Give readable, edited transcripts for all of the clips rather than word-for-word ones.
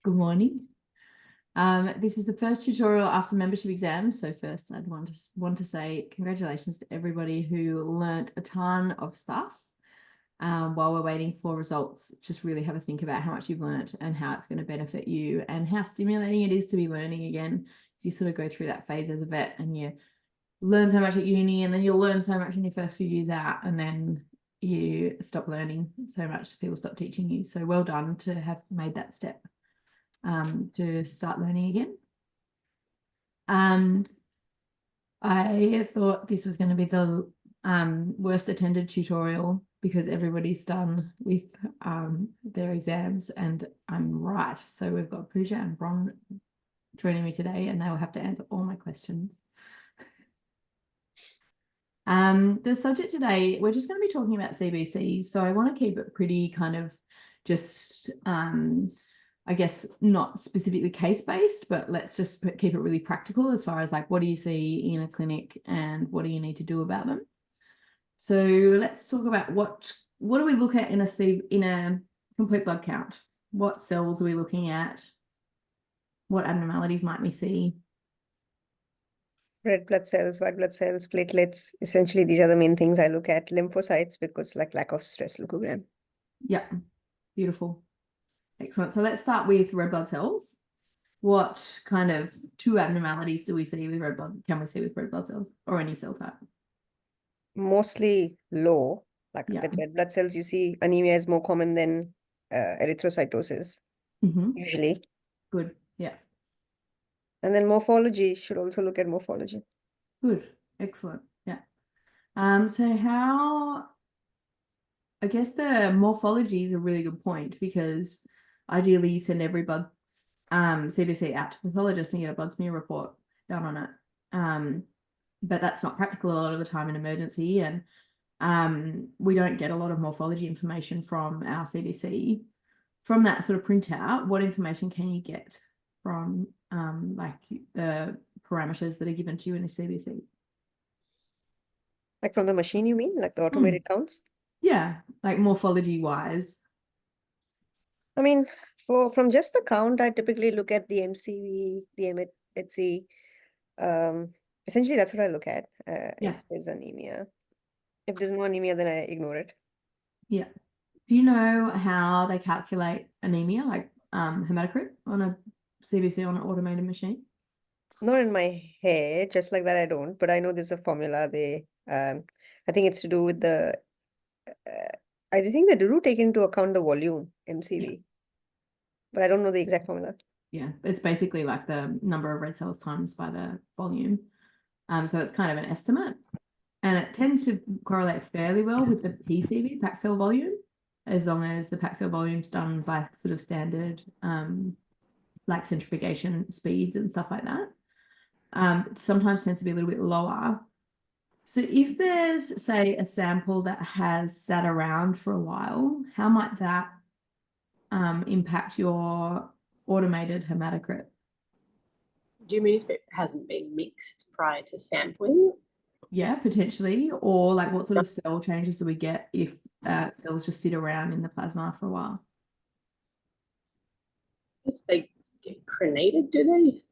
Good morning. This is the first tutorial after membership exams. So first I'd want to say congratulations to everybody who learnt a ton of stuff while we're waiting for results. Just really have a think about how much you've learnt and how it's going to benefit you and how stimulating it is to be learning again. You sort of go through that phase as a vet and you learn so much at uni and then you'll learn so much in your first few years out and then you stop learning so much, people stop teaching you. So well done to have made that step to start learning again. I thought this was going to be the worst attended tutorial because everybody's done with their exams, and I'm right. So we've got Pooja and Bron joining me today, and they will have to answer all my questions. The subject today, we're just going to be talking about CBC. So I want to keep it pretty kind of just I guess not specifically case-based, but let's just keep it really practical as far as like, what do you see in a clinic and what do you need to do about them? So let's talk about what do we look at in a complete blood count? What cells are we looking at? What abnormalities might we see? Red blood cells, white blood cells, platelets. Essentially, these are the main things I look at. Lymphocytes, because like lack of stress leukogram. Yeah, beautiful. Excellent. So let's start with red blood cells. What kind of two abnormalities do we see with red blood? Can we see with red blood cells or any cell type? Mostly low. Like Yeah. with red blood cells, you see anemia is more common than erythrocytosis, usually. Good. Yeah. And then morphology, should also look at morphology. Good. Excellent. Yeah. So I guess the morphology is a really good point because ideally you send every blood CBC out to pathologist and get a blood smear report done on it. But that's not practical a lot of the time in emergency, and we don't get a lot of morphology information from our CBC. From that sort of printout, what information can you get from like the parameters that are given to you in a CBC? Like from the machine, you mean? Like the automated counts? Yeah, like morphology wise. I mean, from just the count, I typically look at the MCV, the MHC. Essentially, that's what I look at Yeah. if there's anemia. If there's no anemia, then I ignore it. Yeah. Do you know how they calculate anemia, like hematocrit on a CBC on an automated machine? Not in my head, just like that, I don't. But I know there's a formula. I think it's to do with I think they do take into account the volume, MCV. Yeah. But I don't know the exact formula. Yeah, it's basically like the number of red cells times by the volume. So it's kind of an estimate, and it tends to correlate fairly well with the PCV, packed cell volume, as long as the packed cell volume is done by sort of standard like centrifugation speeds and stuff like that. It sometimes tends to be a little bit lower. So if there's, say, a sample that has sat around for a while, how might that impact your automated hematocrit? Do you mean if it hasn't been mixed prior to sampling? Yeah, potentially. Or like what sort of cell changes do we get if cells just sit around in the plasma for a while? I guess they get crenated, do they?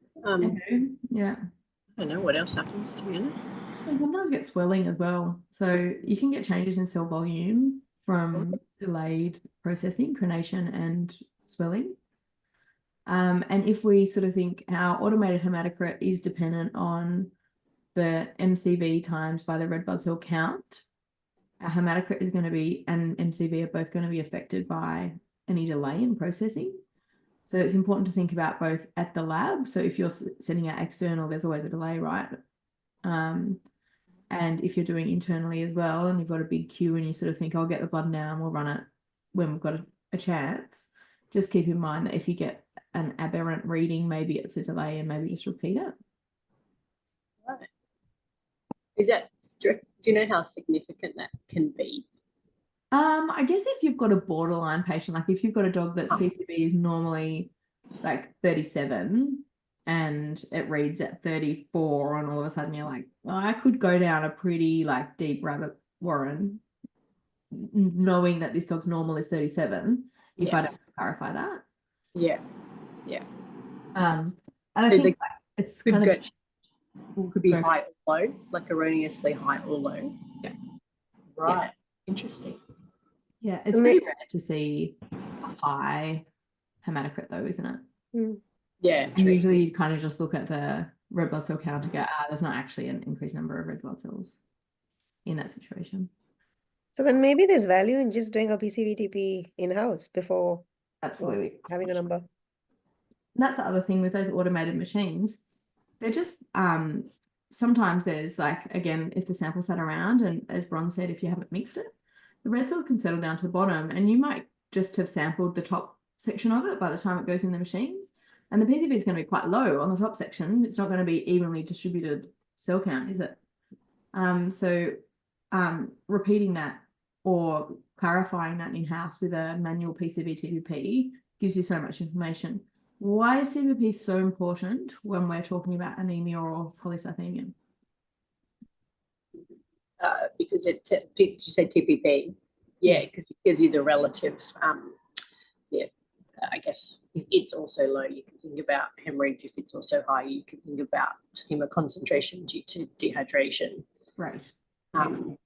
Yeah. I don't know what else happens, to be honest. And sometimes get swelling as well. So you can get changes in cell volume from delayed processing, crenation, and swelling. And if we sort of think our automated hematocrit is dependent on the MCV times by the red blood cell count, our hematocrit is going to be, and MCV are both going to be affected by any delay in processing. So it's important to think about both at the lab. So if you're sending out external, there's always a delay, right? And if you're doing internally as well, and you've got a big queue and you sort of think, I'll get the blood now and we'll run it when we've got a chance, just keep in mind that if you get an aberrant reading, maybe it's a delay and maybe just repeat it. Right. Is that strict? Do you know how significant that can be? I guess if you've got a borderline patient, like if you've got a dog that's PCB is normally like 37 and it reads at 34 and all of a sudden you're like, well, I could go down a pretty like deep rabbit warren knowing that this dog's normal is 37 if I don't clarify that. Yeah. Yeah. And I So think it's could kind go, of could be go- high or low, like erroneously high or low. Yeah. Right. Interesting. yeah, it's pretty rare to see a high hematocrit though, isn't it? Mm. Yeah. And True. usually you kind of just look at the red blood cell count and go, there's not actually an increased number of red blood cells in that situation. So then maybe there's value in just doing a PCVTP in-house before Absolutely. having a number. And that's the other thing with those automated machines. They're just sometimes there's like, again, if the sample sat around and as Bron said, if you haven't mixed it, the red cells can settle down to the bottom and you might just have sampled the top section of it by the time it goes in the machine. And the PCV is going to be quite low on the top section. It's not going to be evenly distributed cell count, is it? So repeating that or clarifying that in-house with a manual PCV TPP gives you so much information. Why is TPP so important when we're talking about anemia or polycythemia? Because you said TPP. Yeah, Yes. because it gives you the relative, I guess if it's also low, you can think about hemorrhage. If it's also high, you can think about hemoconcentration due to dehydration. Right. Um,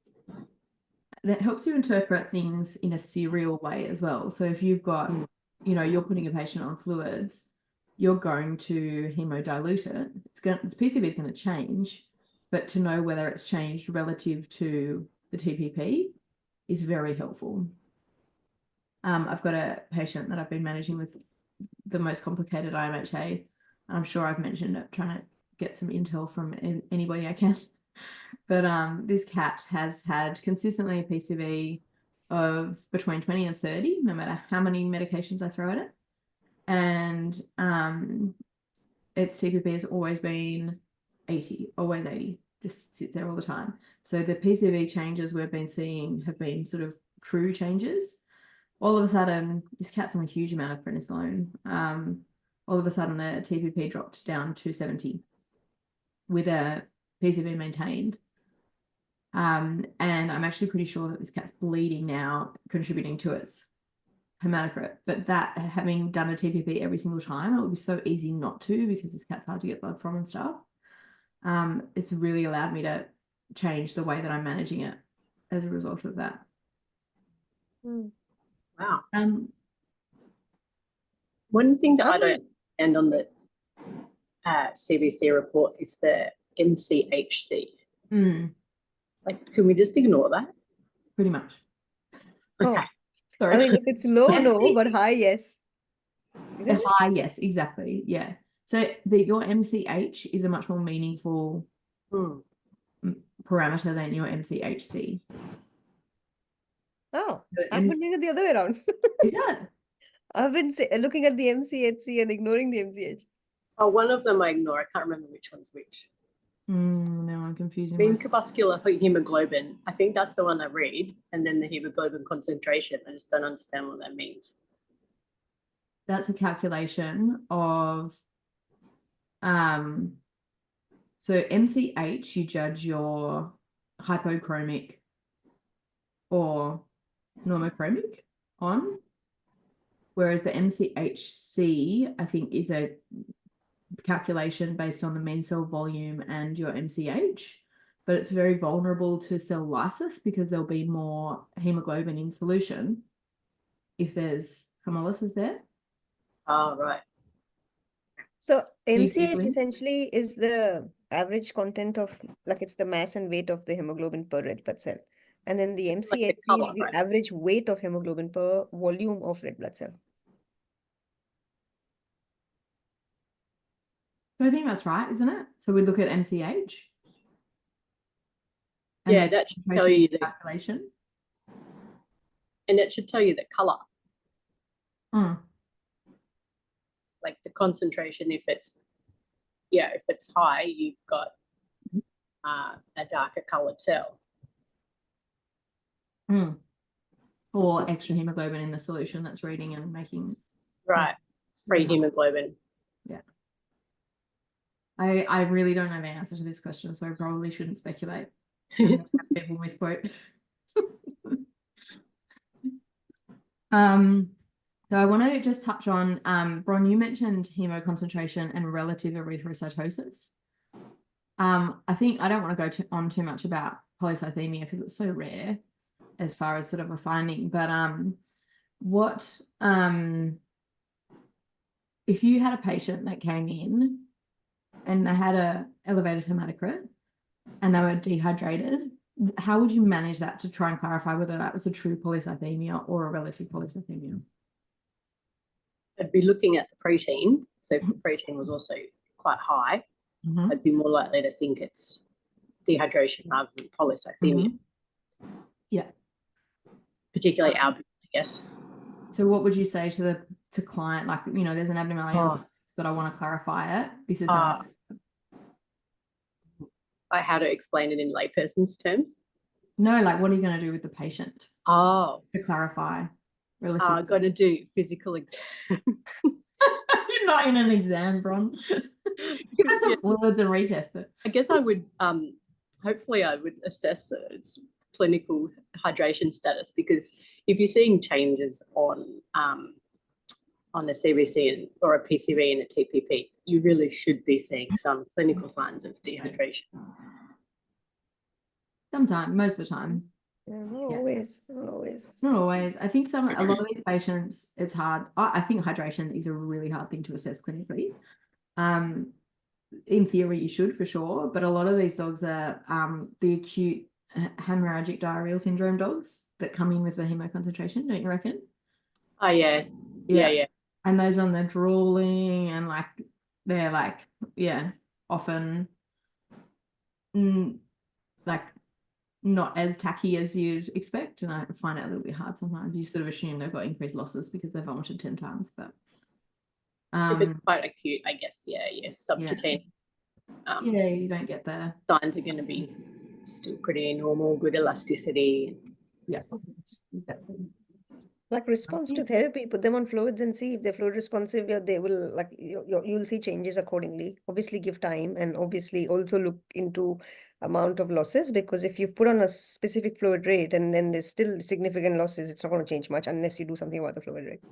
And it helps you interpret things in a serial way as well. So if you've got, you're putting a patient on fluids, you're going to hemodilute it. Its PCV is going to change, but to know whether it's changed relative to the TPP is very helpful. I've got a patient that I've been managing with the most complicated IMHA. I'm sure I've mentioned it, trying to get some intel from anybody I can. But this cat has had consistently a PCV of between 20 and 30, no matter how many medications I throw at it. And its TPP has always been 80, always 80, just sit there all the time. So the PCV changes we've been seeing have been sort of true changes. All of a sudden, this cat's on a huge amount of prednisolone. All of a sudden, the TPP dropped down to 70 with a PCV maintained. And I'm actually pretty sure that this cat's bleeding now, contributing to its hematocrit. But that, having done a TPP every single time, it would be so easy not to because this cat's hard to get blood from and stuff. It's really allowed me to change the way that I'm managing it as a result of that. wow. One thing that I don't understand on the CBC report is the MCHC. Like, can we just ignore that? Pretty much. Okay. I mean, if it's low, no, but high, yes. High, yes, exactly. Yeah. So your MCH is a much more meaningful parameter than your MCHC. Oh, I've been doing it the other way around. Is that? I've been looking at the MCHC and ignoring the MCH. Oh, one of them I ignore. I can't remember which one's which. No, I'm confusing. Corpuscular hemoglobin. I think that's the one I read. And then the hemoglobin concentration. I just don't understand what that means. That's a calculation of so MCH you judge your hypochromic or normochromic on, whereas the MCHC I think is a calculation based on the mean cell volume and your MCH, but it's very vulnerable to cell lysis because there'll be more hemoglobin in solution if there's hemolysis there. Oh, right. So MCH essentially is the average content of, like, it's the mass and weight of the hemoglobin per red blood cell. And then the MCHC is the average weight of hemoglobin per volume of red blood cell. So I think that's right, isn't it? So we look at MCH. Yeah, that should tell you the calculation. And it should tell you the color. Like the concentration, if it's high, you've got a darker colored cell. Or extra hemoglobin in the solution that's reading and making. Right. Free hemoglobin. Yeah. I really don't know the answer to this question, so I probably shouldn't speculate. People misquote. So I want to just touch on, Bron, you mentioned hemoconcentration and relative erythrocytosis. I think I don't want to go on too much about polycythemia because it's so rare as far as sort of a finding, but if you had a patient that came in and they had a elevated hematocrit and they were dehydrated, how would you manage that to try and clarify whether that was a true polycythemia or a relative polycythemia? I'd be looking at the protein. So if the protein was also quite high, I'd be more likely to think it's dehydration rather than polycythemia. Yeah. Particularly albumin, I guess. So what would you say to the client, like, you know, there's an abnormality that I want to clarify it. This is how how to explain it in layperson's terms. No, like what are you going to do with the patient? To clarify. Got to do physical exam. You're not in an exam, Bron. Give us some fluids and retest it. I guess I would hopefully I would assess its clinical hydration status, because if you're seeing changes on a CBC or a PCV and a TPP, you really should be seeing some clinical signs of dehydration. Sometimes, most of the time. Yeah, not always. Not always. I think a lot of these patients, it's hard. I think hydration is a really hard thing to assess clinically. In theory, you should for sure, but a lot of these dogs are the acute hemorrhagic diarrheal syndrome dogs that come in with the hemoconcentration, don't you reckon? Oh yeah. And those on the drooling and like they're like often like not as tacky as you'd expect, and I find it a little bit hard sometimes. You sort of assume they've got increased losses because they've vomited 10 times, but if it's quite acute, I guess subcutaneous. You don't get the signs are going to be still pretty normal, good elasticity. Yeah, exactly. Like response to therapy, put them on fluids and see if they're fluid responsive. They will like you'll see changes accordingly. Obviously, give time, and obviously also look into amount of losses, because if you've put on a specific fluid rate and then there's still significant losses, it's not going to change much unless you do something about the fluid rate.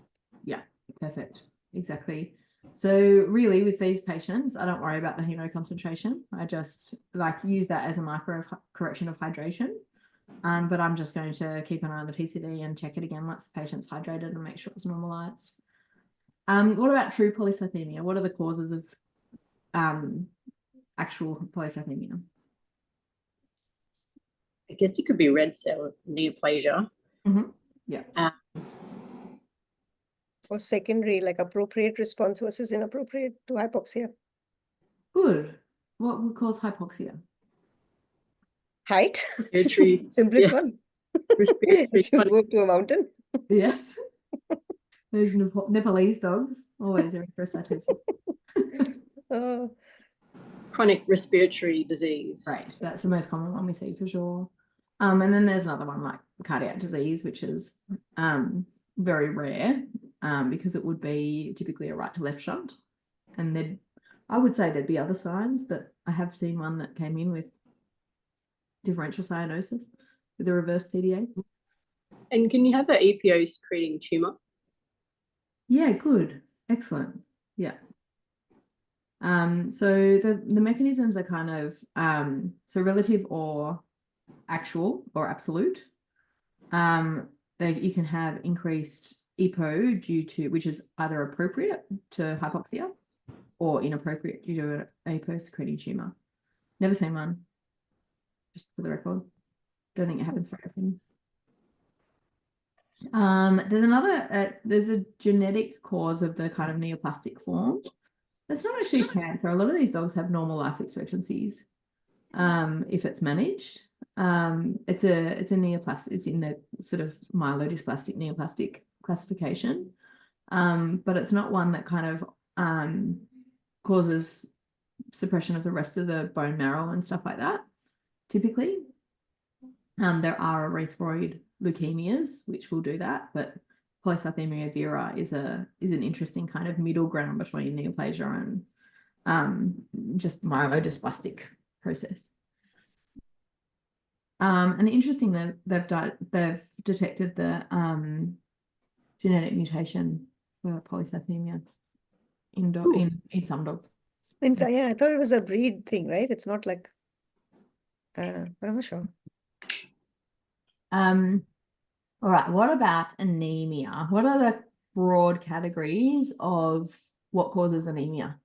Yeah, perfect. Exactly. So really with these patients, I don't worry about the hemoconcentration. I just like use that as a marker of correction of hydration. But I'm just going to keep an eye on the PCV and check it again once the patient's hydrated and make sure it's normalized. What about true polycythemia? What are the causes of actual polycythemia? I guess it could be red cell neoplasia. Yeah. Or secondary, like appropriate response versus inappropriate to hypoxia. Good. What would cause hypoxia? Height. Respiratory. Simplest one. Respiratory. If you go to a mountain. Yes. Those Nepalese dogs always erythrocytosis. Chronic respiratory disease. Right. That's the most common one we see for sure. And then there's another one like cardiac disease, which is very rare because it would be typically a right to left shunt. And I would say there'd be other signs, but I have seen one that came in with differential cyanosis with a reverse PDA. And can you have an EPO secreting tumour? Yeah, good. Excellent. Yeah. So the mechanisms are kind of so relative or actual or absolute. You can have increased EPO due to, which is either appropriate to hypoxia or inappropriate due to an EPO secreting tumour. Never seen one, just for the record. Don't think it happens very often. There's a genetic cause of the kind of neoplastic form. It's not actually cancer. A lot of these dogs have normal life expectancies if it's managed. It's a neoplastic. It's in the sort of myelodysplastic neoplastic classification, but it's not one that kind of causes suppression of the rest of the bone marrow and stuff like that. Typically, there are erythroid leukemias which will do that, but polycythemia vera is an interesting kind of middle ground between neoplasia and just myelodysplastic process. And interesting that they've detected the genetic mutation for polycythemia in some dogs. And so, yeah, I thought it was a breed thing, right? It's not like, but I'm not sure. All right, what about anemia? What are the broad categories of what causes anemia?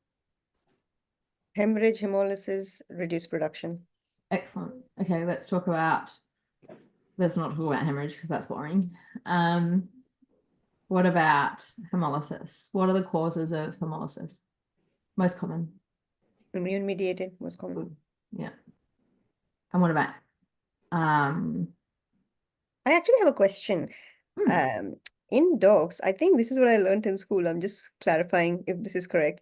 Hemorrhage, hemolysis, reduced production. Excellent. Okay, let's not talk about hemorrhage because that's boring. What about hemolysis? What are the causes of hemolysis? Most common. Immune mediated, most common. Yeah. And what about I actually have a question. In dogs, I think this is what I learned in school. I'm just clarifying if this is correct.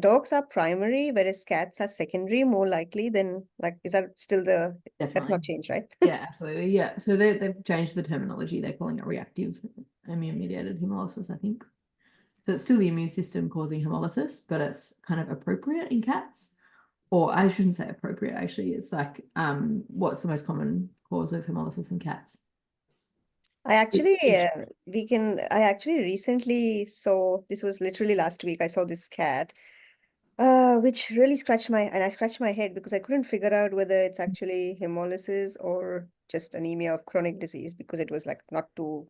Dogs are primary, whereas cats are secondary, more likely than like, is that still the, that's definitely not changed, right? Yeah, absolutely. Yeah. So they've changed the terminology. They're calling it reactive immune mediated hemolysis, I think. So it's still the immune system causing hemolysis, but it's kind of appropriate in cats. Or I shouldn't say appropriate, actually. It's like what's the most common cause of hemolysis in cats? I actually recently saw, this was literally last week, I saw this cat, which really scratched I scratched my head because I couldn't figure out whether it's actually hemolysis or just anemia of chronic disease, because it was like not too,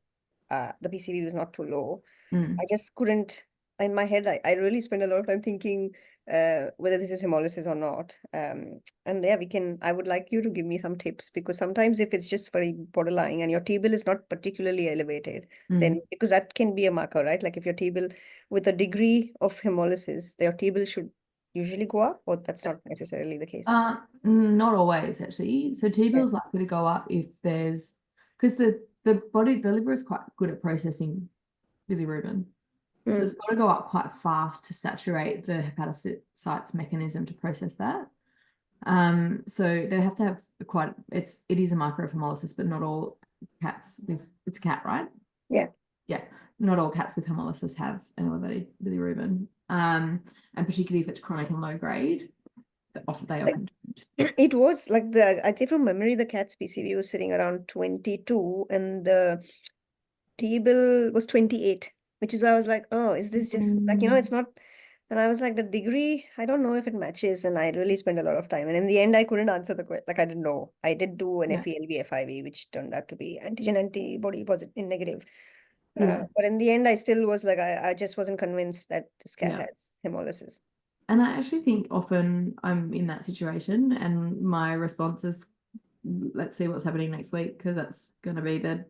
the PCV was not too low. I just couldn't, in my head, I really spent a lot of time thinking whether this is hemolysis or not. And yeah, I would like you to give me some tips, because sometimes if it's just very borderline and your T-bill is not particularly elevated, then because that can be a marker, right? Like if your T-bill with a degree of hemolysis, your T-bill should usually go up, or that's not necessarily the case. Not always, actually. So T-bill is likely to go up if there's, because the liver is quite good at processing bilirubin. So it's got to go up quite fast to saturate the hepatocyte's mechanism to process that. So they have to have it is a marker of hemolysis, but not all cats it's a cat, right? Yeah. Yeah. Not all cats with hemolysis have an elevated bilirubin. And particularly if it's chronic and low grade, they often don't. It was like I think from memory, the cat's PCV was sitting around 22 and the T-bill was 28, which is why I was like, oh, is this just like, it's not. And I was like, the degree, I don't know if it matches. And I really spent a lot of time. And in the end, I couldn't answer the question. Like, I didn't know. I did do an FELV, FIV, which turned out to be antigen antibody positive in negative. But in the end, I still was like, I just wasn't convinced that this cat has hemolysis. And I actually think often I'm in that situation and my response is, let's see what's happening next week, because that's going to be the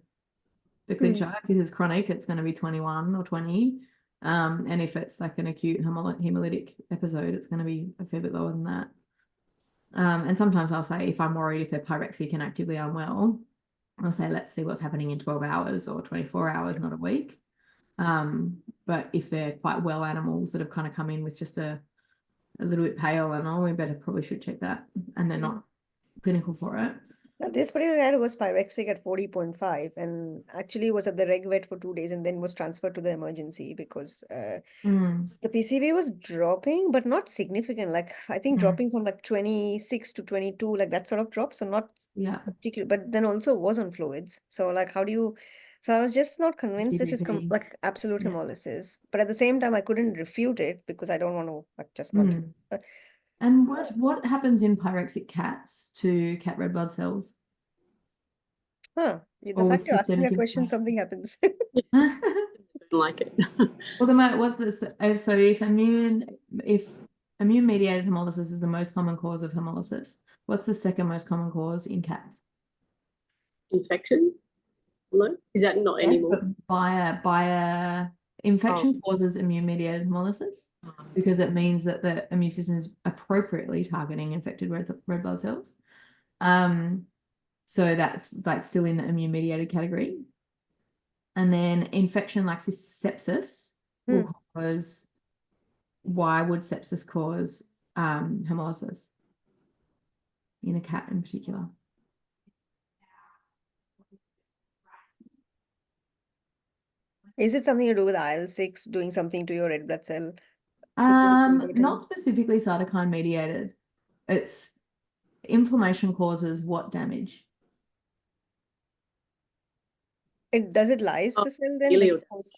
clincher. If it's chronic, it's going to be 21 or 20. And if it's like an acute hemolytic episode, it's going to be a fair bit lower than that. And sometimes I'll say, if I'm worried if they're pyrexic and actively unwell, I'll say, let's see what's happening in 12 hours or 24 hours, not a week. But if they're quite well animals that have kind of come in with just a little bit pale and all, we probably should check that, and they're not clinical for it. Now, this particular guy was pyrexic at 40.5 and actually was at the reg vet for 2 days and then was transferred to the emergency because the PCV was dropping, but not significant. Like I think dropping from like 26 to 22, like that sort of drop. So not particular, but then also was on fluids. So like, so I was just not convinced this is like absolute hemolysis. But at the same time, I couldn't refute it because I don't want to like just not. And what happens in pyrexic cats to cat red blood cells? The fact you're asking that question, something happens. Don't like it. Well, what's this? So if immune mediated hemolysis is the most common cause of hemolysis, what's the second most common cause in cats? Infection? No, is that not anymore? But infection causes immune mediated hemolysis because it means that the immune system is appropriately targeting infected red blood cells. So that's like still in the immune mediated category. And then infection like sepsis will cause. Why would sepsis cause hemolysis in a cat in particular? Is it something to do with IL-6 doing something to your red blood cell? Not specifically cytokine mediated. It's inflammation causes what damage? Does it lyse Oh, the cell then? Does it cause...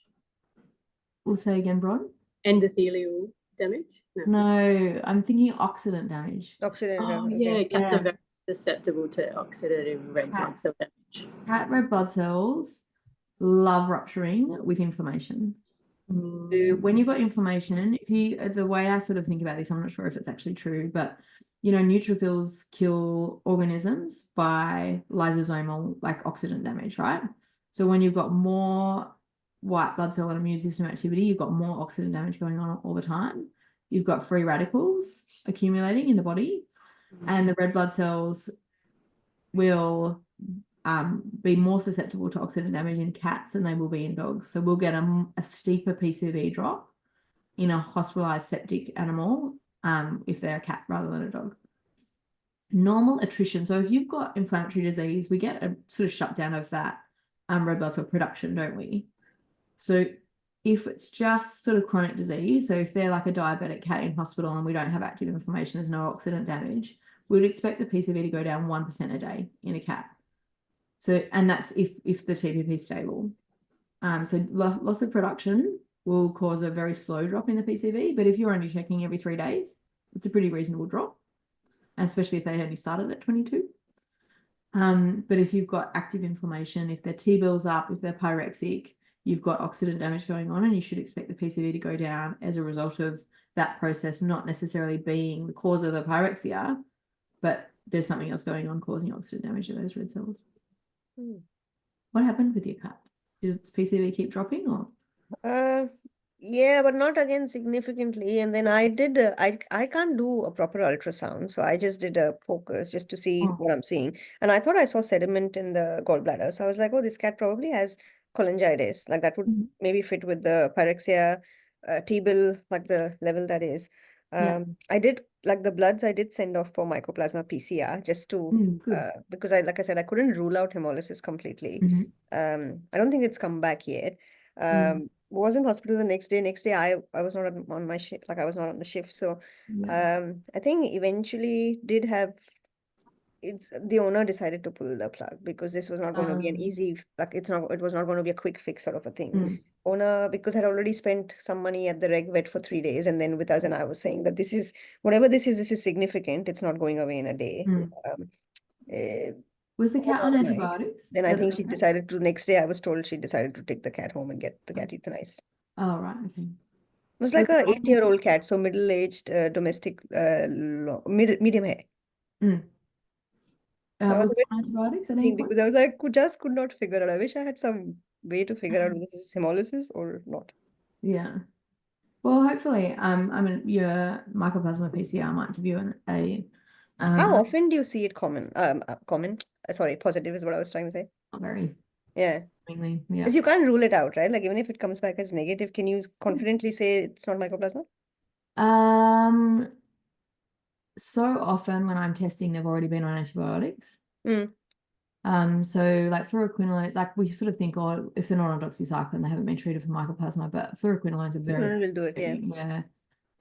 We'll say again, Bron. Endothelial damage? No, I'm thinking oxidant damage. Oxidative Oh, damage? yeah, Okay. cats are very susceptible to oxidative red blood cell damage. Cat red blood cells love rupturing with inflammation. So when you've got inflammation, the way I sort of think about this, I'm not sure if it's actually true, but neutrophils kill organisms by lysosomal, like oxidant damage, right? So when you've got more white blood cell and immune system activity, you've got more oxidant damage going on all the time. You've got free radicals accumulating in the body, and the red blood cells will be more susceptible to oxidant damage in cats than they will be in dogs. So we'll get a steeper PCV drop in a hospitalized septic animal if they're a cat rather than a dog. Normal attrition. So if you've got inflammatory disease, we get a sort of shutdown of that red blood cell production, don't we? So if it's just sort of chronic disease, so if they're like a diabetic cat in hospital and we don't have active inflammation, there's no oxidant damage, we'd expect the PCV to go down 1% a day in a cat. So, and that's if the TPP is stable. So loss of production will cause a very slow drop in the PCV, but if you're only checking every 3 days, it's a pretty reasonable drop, especially if they only started at 22. But if you've got active inflammation, if their T-bill's up, if they're pyrexic, you've got oxidant damage going on, and you should expect the PCV to go down as a result of that process not necessarily being the cause of the pyrexia, but there's something else going on causing oxidant damage to those red cells. What happened with your cat? Did its PCV keep dropping or? Yeah, but not again significantly. And then I did, I can't do a proper ultrasound. So I just did a focus just to see what I'm seeing. And I thought I saw sediment in the gallbladder. So I was like, oh, this cat probably has cholangitis. Like that would maybe fit with the pyrexia, T-bill, like the level that is. I did, like the bloods, I did send off for mycoplasma PCR just to, because like I said, I couldn't rule out hemolysis completely. I don't think it's come back yet. Was in hospital the next day. Next day, I was not on my shift, like I was not on the shift. So, I think eventually did have. It's the owner decided to pull the plug because this was not going to be an easy, like it was not going to be a quick fix sort of a thing. Owner, because had already spent some money at the reg vet for 3 days, and then with us, and I was saying that this is whatever this is significant. It's not going away in a day. Was the cat on overnight. antibiotics? Then I think she decided to, next day I was told she decided to take the cat home and get the cat euthanized. Oh, right. Okay. It was like a 8-year-old cat, so middle-aged, domestic, medium hair. So I was Was it on antibiotics at any point? because I was like, could not figure out. I wish I had some way to figure out whether this is hemolysis or not. Yeah. Well, hopefully, I mean, your mycoplasma PCR might give you How often do you see it common? Sorry, positive is what I was trying to say. Not very. Yeah. Yeah. Because you can't rule it out, right? Like even if it comes back as negative, can you confidently say it's not mycoplasma? So often when I'm testing, they've already been on antibiotics. So like fluoroquinolone, like we sort of think, oh, if they're not on doxycycline, they haven't been treated for mycoplasma, but fluoroquinolones are very will do it, yeah.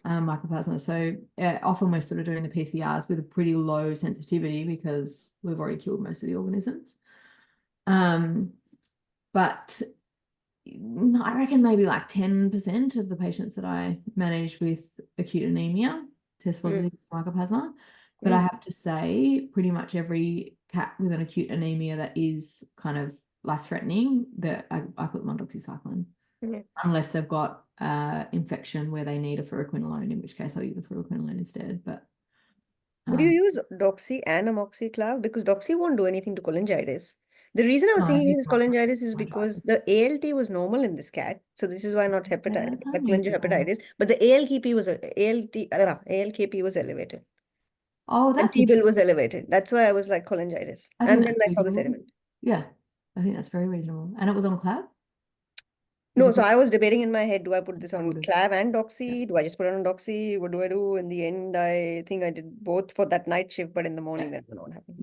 Mycoplasma. So often we're sort of doing the PCRs with a pretty low sensitivity because we've already killed most of the organisms. But I reckon maybe like 10% of the patients that I manage with acute anemia test positive for mycoplasma. But I have to say, pretty much every cat with an acute anemia that is kind of life-threatening, that I put them on doxycycline. Unless they've got infection where they need a fluoroquinolone, in which case I'll use the fluoroquinolone instead. But would you use doxy and amoxiclav? Because doxy won't do anything to cholangitis. The reason I was thinking his cholangitis is because the ALT was normal in this cat. So this is why not hepatitis, like cholangiohepatitis. But the ALKP was elevated. Oh, that's T-bill was elevated. That's why I was like cholangitis. And then I saw the sediment. Yeah, I think that's very reasonable. And it was on clav? No, so I was debating in my head, do I put this on clav and doxy? Do I just put it on doxy? What do I do? In the end, I think I did both for that night shift, but in the morning, that will not happen.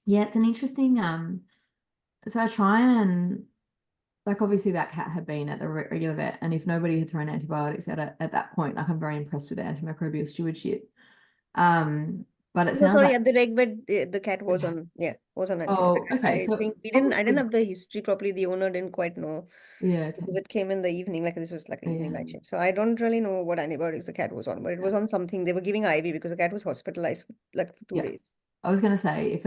Yeah, it's an interesting, so I try and, like, obviously that cat had been at the regular vet, and if nobody had thrown antibiotics at that point, like, I'm very impressed with the antimicrobial stewardship. but it No, sounds sorry, like, at the reg vet, the cat was okay. on, was on antibiotic. Oh, okay. I So think I didn't probably, have the history properly. The owner didn't quite know yeah, okay. because it came in the evening, like this was like an evening Yeah. night shift. So I don't really know what antibiotics the cat was on, but it was on something. They were giving IV because the cat was hospitalized for 2 Yeah. days. I was going to say,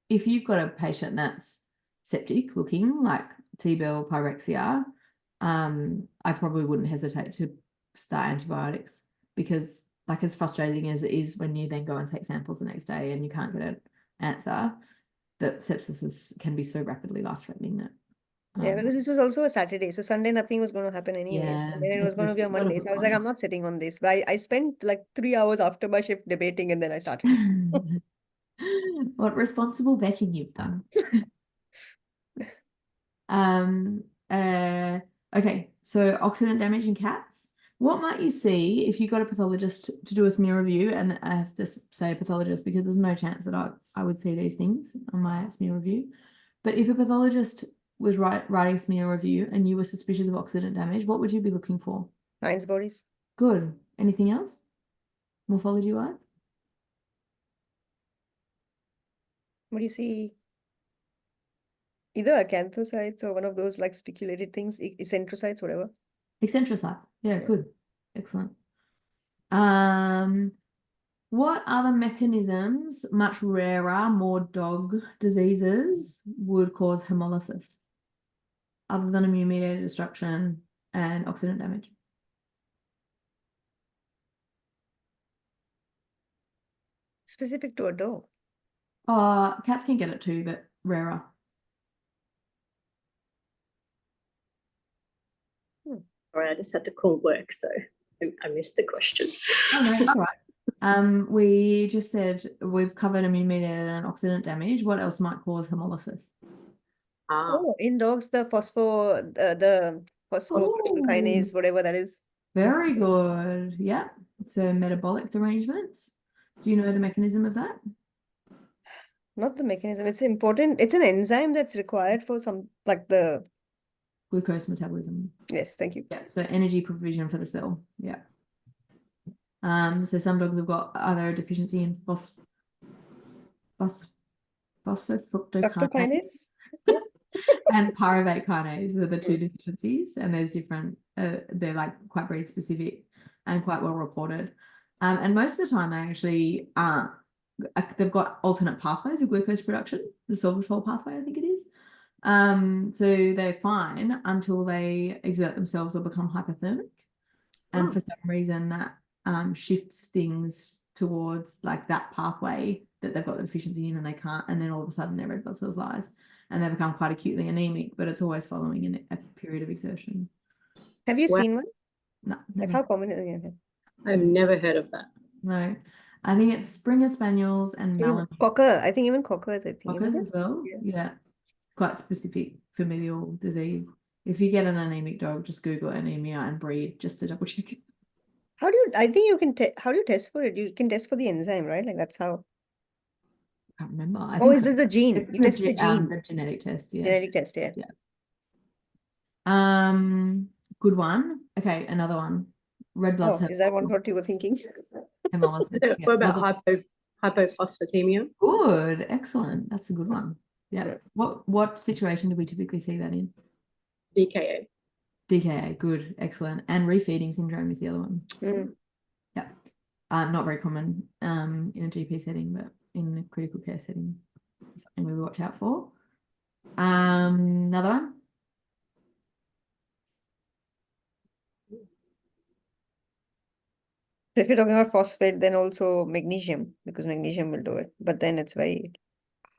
if you've got a patient that's septic looking, like T-bill pyrexia, I probably wouldn't hesitate to start antibiotics, because like, as frustrating as it is when you then go and take samples the next day and you can't get an answer, that sepsis can be so rapidly life-threatening that Yeah, because this was also a Saturday, so Sunday nothing was going to happen anyways, yeah, and then it was it's going to just be a not a Monday. good So I was like, one. I'm not sitting on this. But I spent like 3 hours after my shift debating, and then I started. What responsible vetting you've done. Um, okay, so oxidant damage in cats. What might you see if you got a pathologist to do a smear review? And I have to say pathologist because there's no chance that I would see these things on my smear review. But if a pathologist was writing smear review and you were suspicious of oxidant damage, what would you be looking for? Heinz bodies. Good. Anything else? Morphology-wise? What do you see? Either acanthocytes or one of those like speculated things, eccentrocytes, whatever. Eccentrocyte. Yeah, Yeah. good. Excellent. What other mechanisms, much rarer, more dog diseases, would cause hemolysis other than immune-mediated destruction and oxidant damage? Specific to a dog. Cats can get it too, but rarer. Sorry, I just had to call work, so I missed the question. Oh, no, that's all right. We just said we've covered immune-mediated and oxidant damage. What else might cause hemolysis? Oh, in dogs, the phosphoglucokinase, whatever that is. Very good. Yeah. So metabolic derangements. Do you know the mechanism of that? Not the mechanism. It's important. It's an enzyme that's required for some, like the. Glucose metabolism. Yes, thank you. Yeah. So energy provision for the cell. Yeah. So some dogs have got either a deficiency in phosphofructokinase and pyruvate kinase are the two deficiencies, and there's different. They're like quite breed specific and quite well reported. And most of the time, they actually they've got alternate pathways of glucose production, the sorbitol pathway, I think it is. So they're fine until they exert themselves or become hypothermic, and for some reason that shifts things towards like that pathway that they've got the deficiency in, and they can't, and then all of a sudden their red blood cells rise and they become quite acutely anemic, but it's always following a period of exertion. Have you seen one? No, Like never. how common is it? I've never heard of that. No, I think it's Springer Spaniels and Malamute Cocker. I think even cockers, isn't Cockers it? as well. Yeah. Yeah, quite specific familial disease. If you get an anemic dog, just Google anemia and breed just to double check it. How do you, I think you can, how do you test for it? You can test for the enzyme, right? Like that's how. I can't remember. I Oh, think is so. it the gene? It's You test the the gene. genetic test. Yeah. Genetic test, yeah. Good one. Okay, another one. Red blood cell. Is that what you were thinking? Hemolysis. What about hypophosphatemia? Good, excellent. That's a good one. Yeah. Yeah. What situation do we typically see that in? DKA. DKA. Good, excellent. And refeeding syndrome is the other one. Yeah. Not very common in a GP setting, but in a critical care setting, something we watch out for. Another one. If you're talking about phosphate, then also magnesium, because magnesium will do it. But then it's very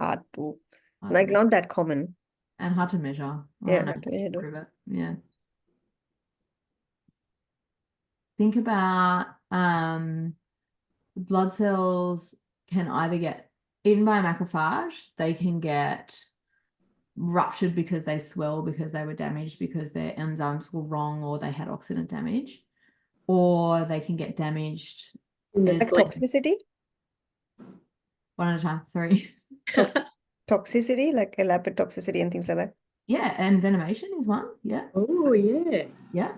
hard to, like, not that common. And hard to measure. Yeah, hard to measure. Prove it. Yeah. Think about blood cells can either get eaten by a macrophage, they can get ruptured because they swell because they were damaged because their enzymes were wrong or they had oxidant damage, or they can get damaged. Like toxicity? One at a time, sorry. Toxicity, like elaborate toxicity and things like that. Yeah, and venomation is one. Yeah. Oh, yeah. Yeah.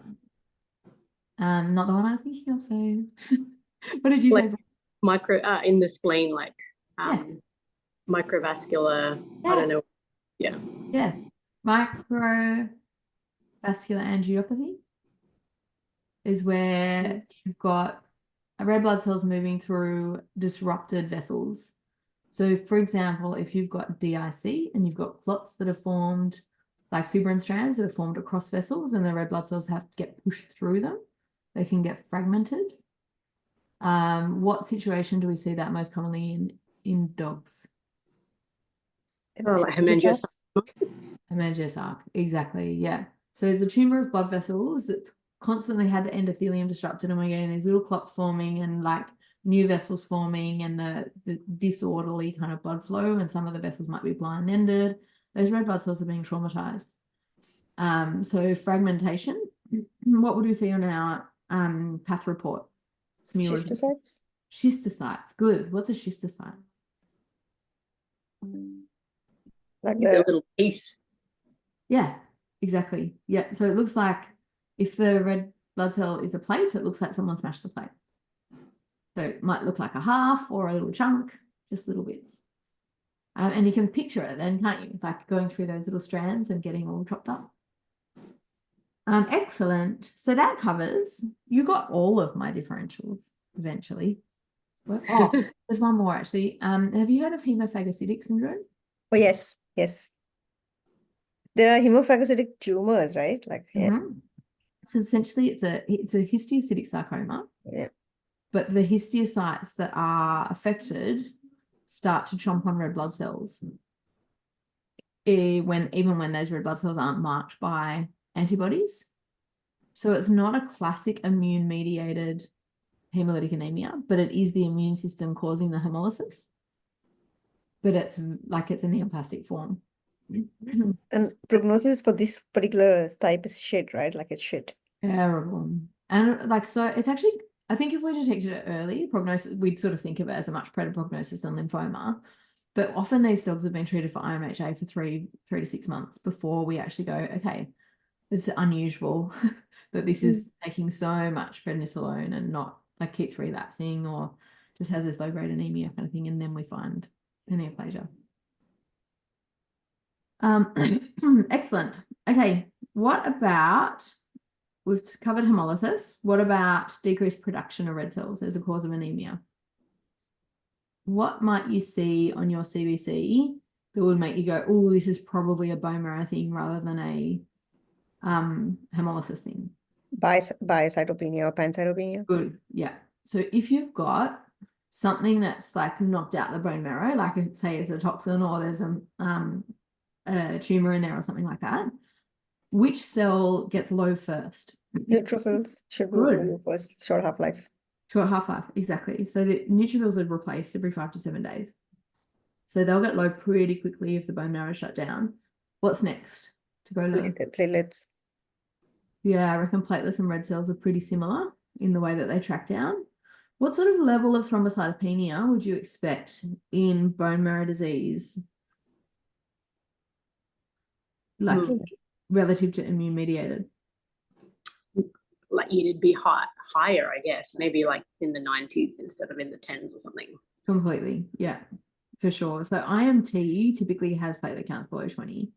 Not the one I was thinking of, so what did you say? in the spleen, like Yes. microvascular, I don't Yes. know. Yeah. Yes. Microvascular angiopathy is where you've got red blood cells moving through disrupted vessels. So, for example, if you've got DIC and you've got clots that are formed, like fibrin strands that are formed across vessels, and the red blood cells have to get pushed through them, they can get fragmented. What situation do we see that most commonly in dogs? Like Hemangiosarc, exactly, yeah. So there's a tumor of blood vessels that's constantly had the endothelium disrupted, and we're getting these little clots forming and like new vessels forming, and the disorderly kind of blood flow, and some of the vessels might be blind-ended. Those red blood cells are being traumatized. So fragmentation, what would we see on our path report? Schistocytes. Schistocytes, good. What's a schistocyte? Like it's a little piece. Yeah, exactly. Yeah, so it looks like if the red blood cell is a plate, it looks like someone smashed the plate. So it might look like a half or a little chunk, just little bits. And you can picture it then, can't you? Like going through those little strands and getting all chopped up. Excellent. So that covers, you got all of my differentials eventually. Oh, there's one more actually. Have you heard of hemophagocytic syndrome? Oh, yes, yes. There are hemophagocytic tumors, right? Like, yeah. So essentially it's a histiocytic sarcoma. Yeah. But the histiocytes that are affected start to chomp on red blood cells even when those red blood cells aren't marked by antibodies. So it's not a classic immune-mediated hemolytic anemia, but it is the immune system causing the hemolysis. But it's like it's a neoplastic form. And prognosis for this particular type is shit, right? Like it's shit. Terrible. And like, so it's actually, I think if we detected it early, prognosis, we'd sort of think of it as a much better prognosis than lymphoma. But often these dogs have been treated for IMHA for three to 6 months before we actually go, okay, it's unusual that this is taking so much prednisolone and not like keeps relapsing or just has this low-grade anemia kind of thing, and then we find neoplasia. Excellent. Okay, what about, we've covered hemolysis. What about decreased production of red cells as a cause of anemia? What might you see on your CBC that would make you go, oh, this is probably a bone marrow thing rather than a hemolysis thing? Biocytopenia or pancytopenia. Good, yeah. So if you've got something that's like knocked out the bone marrow, like say it's a toxin or there's a tumor in there or something like that, which cell gets low first? Neutrophils should go low first, short half-life. Short half-life, exactly. So the neutrophils are replaced every 5 to 7 days. So they'll get low pretty quickly if the bone marrow is shut down. What's next to go low? Platelets. Yeah, I reckon platelets and red cells are pretty similar in the way that they track down. What sort of level of thrombocytopenia would you expect in bone marrow disease? Like relative to immune mediated? Like it'd be higher, I guess, maybe like in the 90s instead of in the 10s or something. Completely, yeah, for sure. So IMT typically has platelet counts below 20,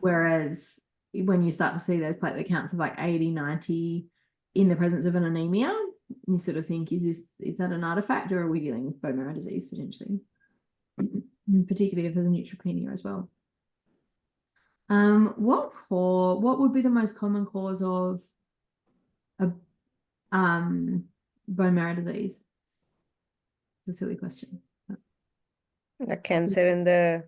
whereas when you start to see those platelet counts of like 80, 90 in the presence of an anemia, you sort of think, is that an artifact, or are we dealing with bone marrow disease potentially? Particularly if there's a neutropenia as well. What would be the most common cause of a bone marrow disease? It's a silly question. The cancer in the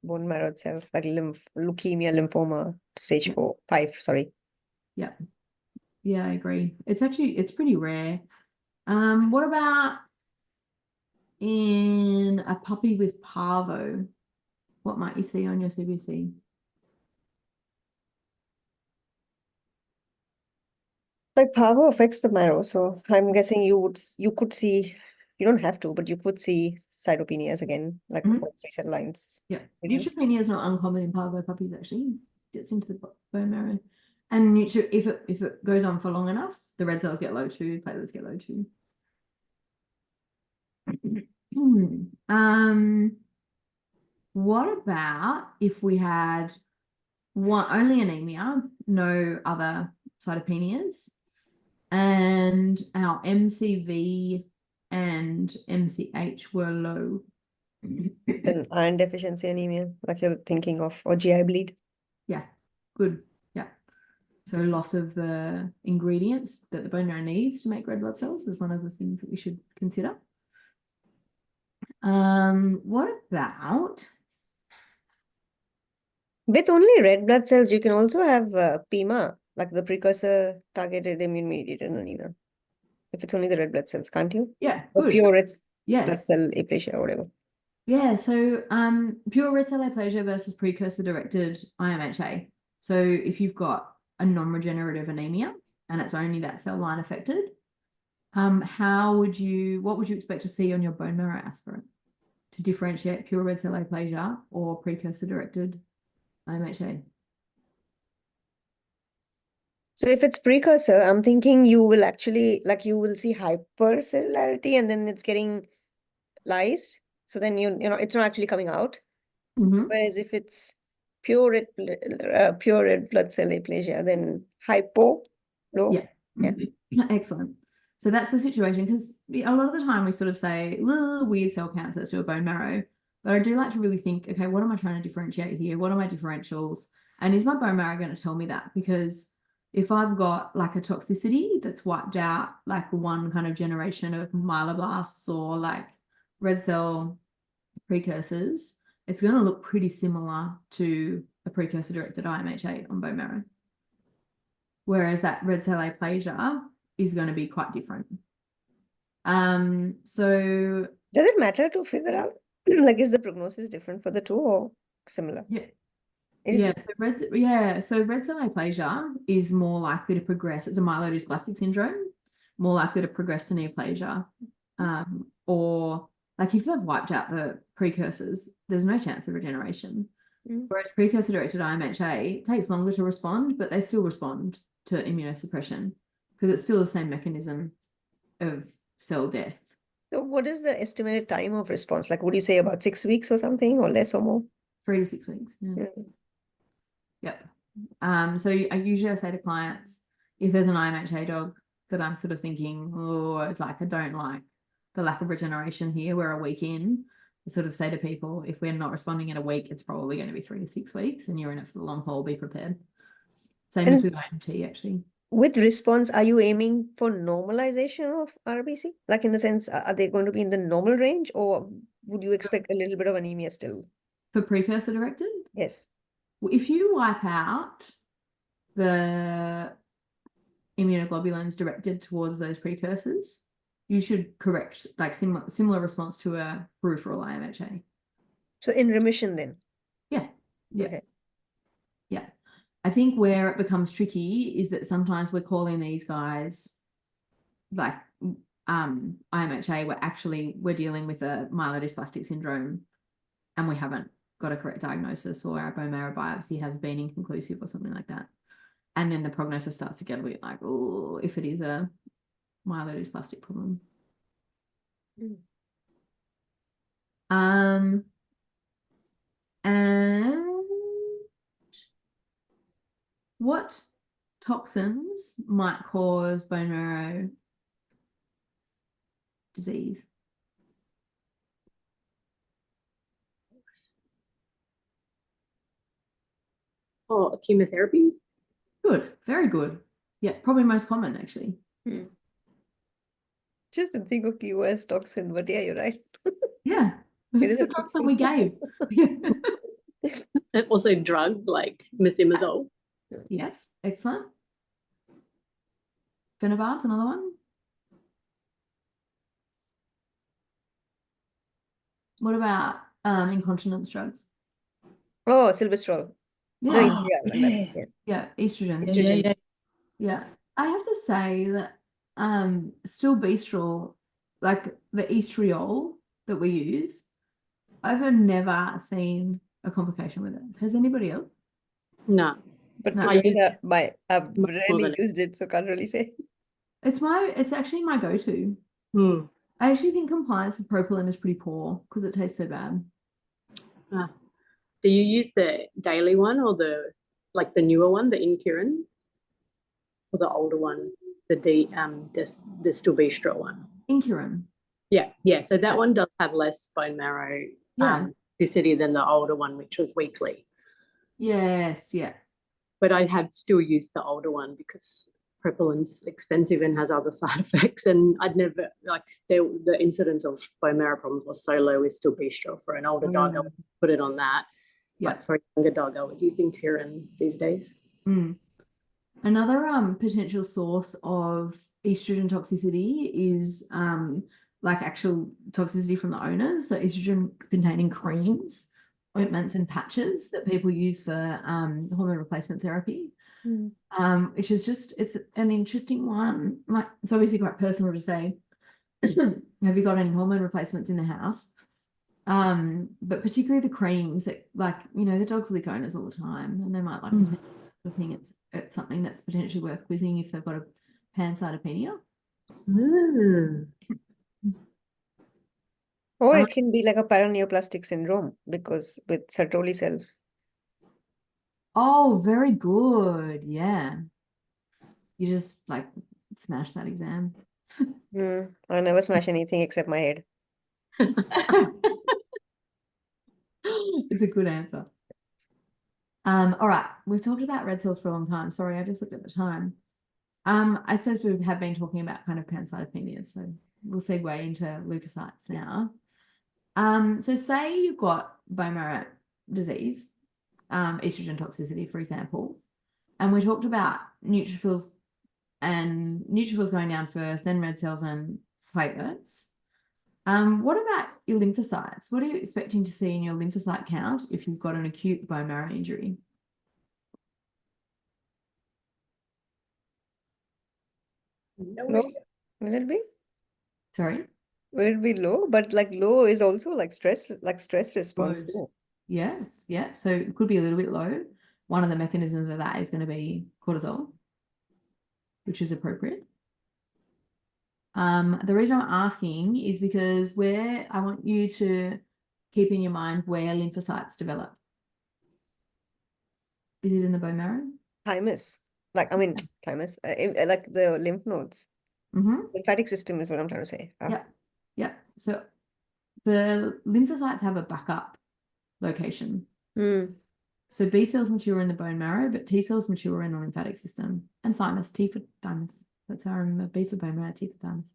bone marrow itself, like leukemia, lymphoma, stage 5, sorry. Yeah. Yeah, I agree. It's pretty rare. What about in a puppy with parvo? What might you see on your CBC? Like parvo affects the marrow, so I'm guessing you could see, you don't have to, but you could see cytopenias again, like 3 cell lines. Yeah, neutropenia is not uncommon in parvo puppies. Actually, gets into the bone marrow, and if it goes on for long enough, the red cells get low too, platelets get low too. What about if we had only anemia, no other cytopenias, and our MCV and MCH were low? Then iron deficiency anemia, like you're thinking of, or GI bleed. Yeah, good. Yeah. So loss of the ingredients that the bone marrow needs to make red blood cells is one of the things that we should consider. What about with only red blood cells? You can also have PIMA, like the precursor targeted immune mediated anemia. If it's only the red blood cells, can't you? Yeah, or good. pure red blood Yes. cell aplasia or whatever. Yeah, so pure red cell aplasia versus precursor directed IMHA. So if you've got a non-regenerative anemia and it's only that cell line affected, what would you expect to see on your bone marrow aspirate to differentiate pure red cell aplasia or precursor directed IMHA? So if it's precursor, I'm thinking you will actually, like, you will see hypercellularity and then it's getting lyse. So then you know it's not actually coming out. Whereas if it's pure red blood cell aplasia, then hypo, low. Yeah. Excellent. So that's the situation, because a lot of the time we sort of say, weird cell counts, let's do a bone marrow. But I do like to really think, okay, what am I trying to differentiate here? What are my differentials? And is my bone marrow going to tell me that? Because if I've got like a toxicity that's wiped out like one kind of generation of myeloblasts or like red cell precursors, it's going to look pretty similar to a precursor directed IMHA on bone marrow. Whereas that red cell aplasia is going to be quite different. So does it matter to figure out, like, is the prognosis different for the two or similar? Yeah. Is Yeah, it? so red cell aplasia is more likely to progress. It's a myelodysplastic syndrome, more likely to progress to neoplasia. Or like if they've wiped out the precursors, there's no chance of regeneration. Whereas precursor directed IMHA takes longer to respond, but they still respond to immunosuppression because it's still the same mechanism of cell death. So what is the estimated time of response? Like, would you say about 6 weeks or something, or less or more? 3 to 6 weeks. Yep. So I usually say to clients, if there's an IMHA dog that I'm sort of thinking, oh, it's like I don't like the lack of regeneration here, we're a week in, I sort of say to people, if we're not responding in a week, it's probably going to be 3 to 6 weeks and you're in it for the long haul, be prepared. Same as with IMT, actually. With response, are you aiming for normalization of RBC? Like, in the sense, are they going to be in the normal range, or would you expect a little bit of anemia still? For precursor directed? Yes. If you wipe out the immunoglobulins directed towards those precursors, you should correct like similar response to a peripheral IMHA. So in remission then? Yeah. Okay. Yeah. I think where it becomes tricky is that sometimes we're calling these guys like IMHA, we're dealing with a myelodysplastic syndrome and we haven't got a correct diagnosis, or our bone marrow biopsy has been inconclusive or something like that. And then the prognosis starts to get a bit like, oh, if it is a myelodysplastic problem. And what toxins might cause bone marrow disease? Oh, chemotherapy? Good, very good. Yeah, probably most common actually. Just to think of US toxin, but yeah, you're right. Yeah, it's the toxin we gave. And also drugs like methimazole. Yes, excellent. Phenobar's another one. What about incontinence drugs? Oh, silvestrol. Yeah. Yeah, Estrogens. estrogen. Yeah. I have to say that still Bestrol, like the estriol that we use, I've never seen a complication with it. Has anybody else? No. But No, I've rarely used it, so can't really say. It's actually my go-to. I actually think compliance with propylene is pretty poor because it tastes so bad. Do you use the daily one or the newer one, the Incurin, or the older one, the still bistro one? Incurin. Yeah. So that one does have less bone marrow toxicity than the older one, which was weekly. Yes, yeah. But I have still used the older one because propylene's expensive and has other side effects. And I'd never the incidence of bone marrow problems was so low with still bistro. For an older dog, I would put it on that. Yeah. But for a younger dog, I would use Incurin these days. Another potential source of estrogen toxicity is like actual toxicity from the owners. So estrogen containing creams, ointments and patches that people use for hormone replacement therapy. Which is it's an interesting one. It's obviously quite personal to say, have you got any hormone replacements in the house? But particularly the creams that, like, the dogs lick owners all the time, and they might like I think it's something that's potentially worth quizzing if they've got a pancytopenia. Or it can be like a paraneoplastic syndrome because with Sertoli. Oh, very good. Yeah. You just like smash that exam. I never smash anything except my head. It's a good answer. All right. We've talked about red cells for a long time. Sorry, I just looked at the time. I suppose we have been talking about kind of pancytopenia, so we'll segue into leukocytes now. So say you've got bone marrow disease, estrogen toxicity, for example, and we talked about neutrophils going down first, then red cells and platelets. What about your lymphocytes? What are you expecting to see in your lymphocyte count if you've got an acute bone marrow injury? Low? Will it be? Sorry? Will it be low? But like low is also like stress response Good. too. Yes, yeah. So it could be a little bit low. One of the mechanisms of that is going to be cortisol, which is appropriate. The reason I'm asking is because I want you to keep in your mind where lymphocytes develop. Is it in the bone marrow? Thymus. Like the lymph nodes. Lymphatic system is what I'm trying to say. Yeah. So the lymphocytes have a backup location. So B cells mature in the bone marrow, but T cells mature in the lymphatic system. And thymus, T for thymus. That's how I remember. B for bone marrow, T for thymus.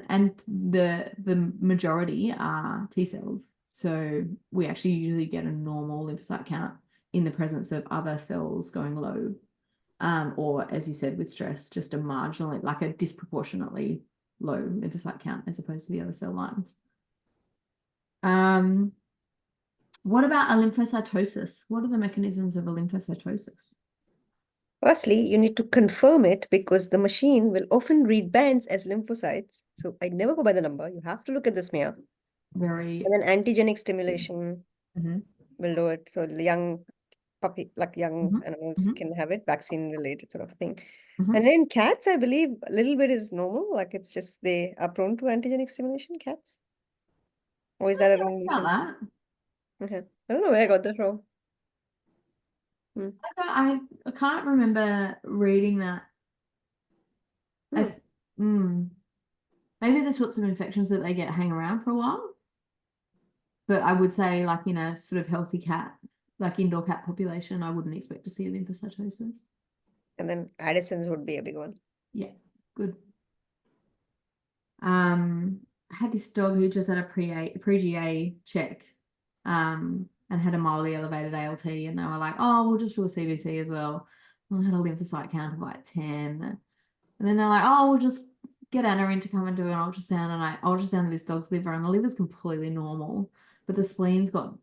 And the majority are T cells. So we actually usually get a normal lymphocyte count in the presence of other cells going low. Or as you said, with stress, just a marginally, like a disproportionately low lymphocyte count as opposed to the other cell lines. What about a lymphocytosis? What are the mechanisms of a lymphocytosis? Firstly, you need to confirm it because the machine will often read bands as lymphocytes. So I never go by the number. You have to look at the smear. And then antigenic stimulation will do it. So young animals can have it, vaccine related sort of thing. And then cats, I believe a little bit is normal. Like it's just they are prone to antigenic stimulation, cats. Or is that a wrong notion? Okay. I don't know where I got that from. I can't remember reading that. Maybe the sorts of infections that they get hang around for a while. But I would say, like, in a sort of healthy cat, like indoor cat population, I wouldn't expect to see a lymphocytosis. And then Addison's would be a big one. Yeah, good. I had this dog who just had a pre-GA check and had a mildly elevated ALT, and they were like, oh, we'll just do a CBC as well. And I had a lymphocyte count of like 10. And then they're like, oh, we'll just get Anna in to come and do an ultrasound. And I ultrasounded this dog's liver, and the liver's completely normal. But the spleen's got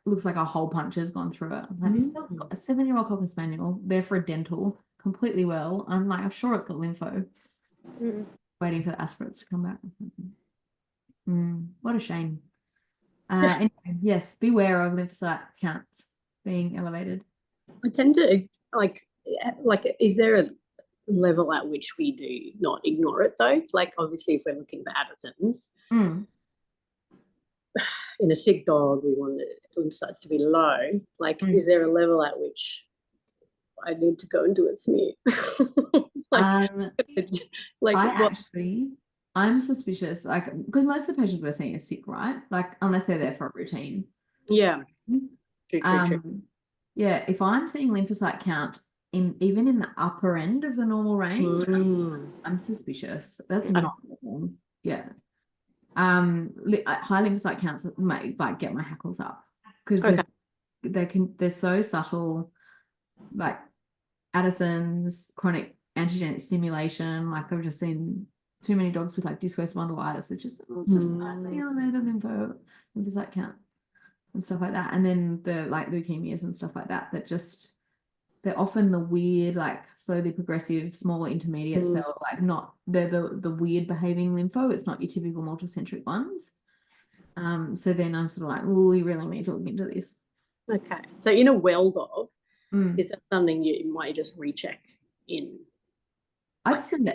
looks like a hole punch has gone through it. I'm like, this dog's got a 7-year-old Cocker Spaniel, there for a dental, completely well. I'm like, I'm sure it's got lympho. Waiting for the aspirates to come back. What a shame. Anyway, yes, beware of lymphocyte counts being elevated. I tend to like, is there level at which we do not ignore it though? Like obviously if we're looking for Addison's, in a sick dog, we want the lymphocytes to be low. Like, is there a level at which I need to go and do a smear? I'm suspicious, like, because most of the patients we're seeing are sick, right? Like, unless they're there for a routine. Yeah. True. Yeah, if I'm seeing lymphocyte count even in the upper end of the normal range, I'm suspicious. That's not normal. Yeah. High lymphocyte counts might like get my hackles up because they're so subtle, like Addison's, chronic antigenic stimulation. Like I've just seen too many dogs with like disco spondylitis, which is just slightly elevated lymphocyte count and stuff like that. And then the like leukemias and stuff like that, they're often the weird, like slowly progressive, smaller intermediate cell, like they're the weird behaving lympho. It's not your typical multicentric ones. So then I'm sort of like, oh, we really need to look into this. Okay. So in a well dog, is that something you might just recheck in? I'd send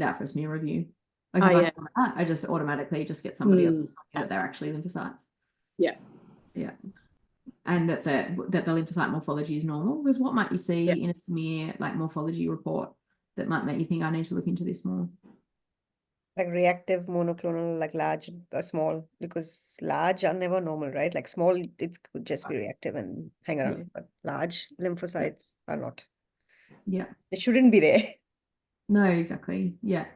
out for a smear review. Like I just automatically just get somebody else that they're actually lymphocytes. Yeah. Yeah. And that the lymphocyte morphology is normal. Because what might you see in a smear like morphology report that might make you think I need to look into this more? Like reactive monoclonal, like large or small, because large are never normal, right? Like small, it could just be reactive and hang around, but large lymphocytes are not. Yeah. They shouldn't be there. No, exactly. Yeah.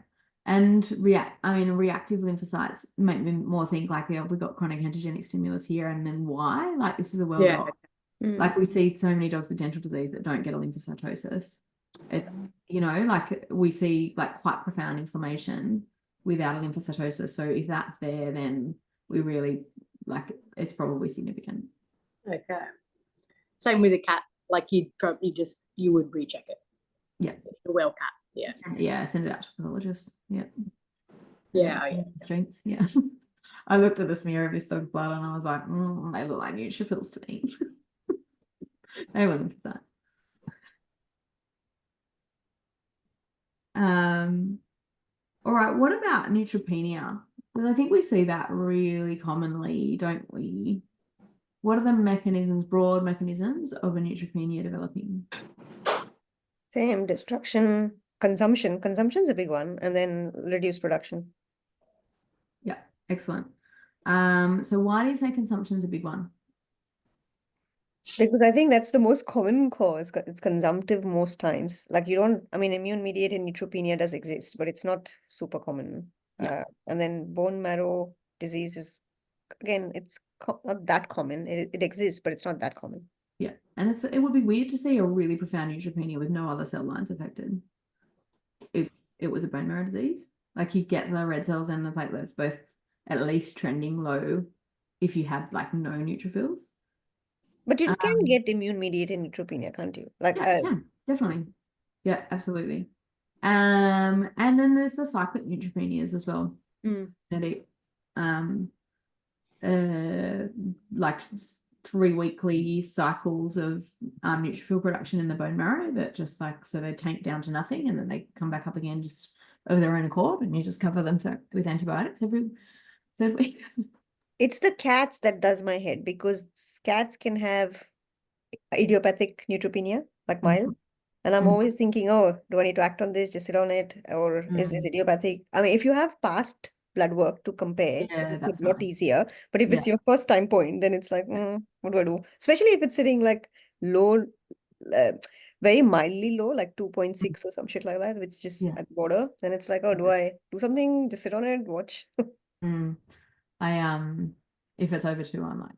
And reactive lymphocytes make me more think like, we've got chronic antigenic stimulus here, and then why? Like this is a well dog. Like we see so many dogs with dental disease that don't get a lymphocytosis. Like we see like quite profound inflammation without a lymphocytosis. So if that's there, then we really like it's probably significant. Okay. Same with a cat. Like you would recheck it. Yeah. A well cat. Yeah. Yeah. Send it out to a pathologist. Yeah. Yeah. Strengths. Yeah. I looked at the smear of this dog's blood and I was like, they look like neutrophils to me. They were lymphocytes. All right, what about neutropenia? Because I think we see that really commonly, don't we? What are the broad mechanisms of a neutropenia developing? Same, destruction, consumption. Consumption's a big one, and then reduced production. Yeah, excellent. So why do you say consumption's a big one? Because I think that's the most common cause. It's consumptive most times. Like immune-mediated neutropenia does exist, but it's not super common. Yeah. And then bone marrow disease is, again, it's not that common. It exists, but it's not that common. Yeah, and it would be weird to see a really profound neutropenia with no other cell lines affected if it was a bone marrow disease. Like you get the red cells and the platelets both at least trending low if you had like no neutrophils. But you can get immune-mediated neutropenia, can't you? Like yeah, definitely. Yeah, absolutely. And then there's the cyclic neutropenias as well. Like 3 weekly cycles of neutrophil production in the bone marrow that just like, so they tank down to nothing and then they come back up again just of their own accord, and you just cover them with antibiotics every 3rd week. It's the cats that does my head, because cats can have idiopathic neutropenia, like mild. And I'm always thinking, oh, do I need to act on this, just sit on it? Or is this idiopathic? I mean, if you have past blood work to compare, it's a lot easier. But if it's your first time point, then it's like, what do I do? Especially if it's sitting like low, very mildly low, like 2.6 or some shit like that, which just at the border. Then it's like, oh, do I do something? Just sit on it, watch. If it's over 2, I'm like,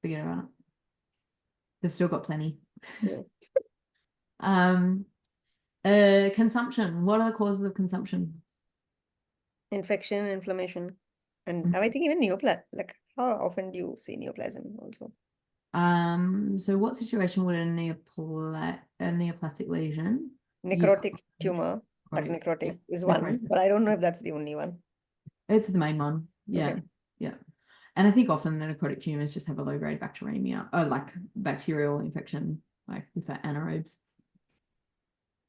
forget about it. They've still got plenty. Consumption. What are the causes of consumption? Infection, inflammation, and I think even neoplasm. Like, how often do you see neoplasm also? So what situation would a neoplastic lesion? Necrotic tumor, like necrotic is one, but I don't know if that's the only one. It's the main one. Yeah. Okay. Yeah. And I think often the necrotic tumors just have a low-grade bacteremia or like bacterial infection, like with that anaerobes.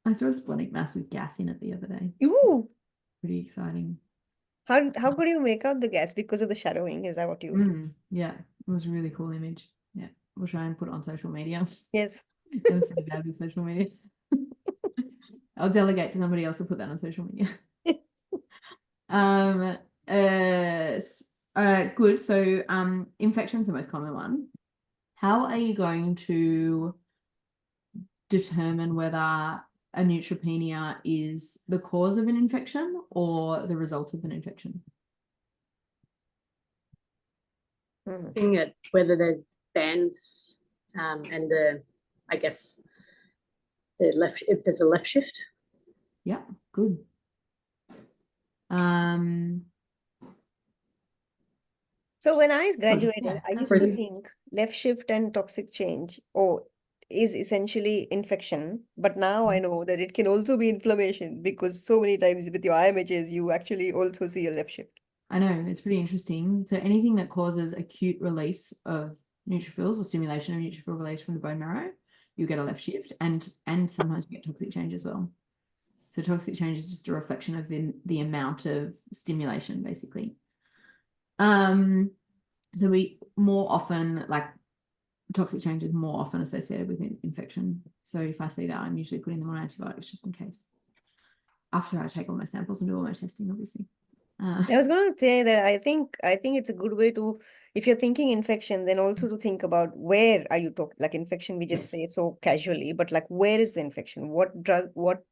I saw a splenic mass with gas in it the other day. Ooh, Pretty exciting. how could you make out the gas because of the shadowing? Is that what you? Yeah, it was a really cool image. Yeah, we'll try and put it on social media. Yes. I'm so bad with social media. I'll delegate to somebody else to put that on social media. Good. So infection's the most common one. How are you going to determine whether a neutropenia is the cause of an infection or the result of an infection? Looking at whether there's bands and I guess if there's a left shift. Yeah, good. So when I graduated, yeah, I used that's to really- think left shift and toxic change is essentially infection. But now I know that it can also be inflammation because so many times with your IMHs, you actually also see a left shift. I know, it's pretty interesting. So anything that causes acute release of neutrophils or stimulation of neutrophil release from the bone marrow, you get a left shift, and sometimes you get toxic change as well. So toxic change is just a reflection of the amount of stimulation, basically. So we more often, like, toxic change is more often associated with infection. So if I see that, I'm usually putting them on antibiotics just in case. After I take all my samples and do all my testing, obviously. I was going to say that I think it's a good way to, if you're thinking infection, then also to think about where are you talking, like infection, we just say it so casually, but like where is the infection? What drug, what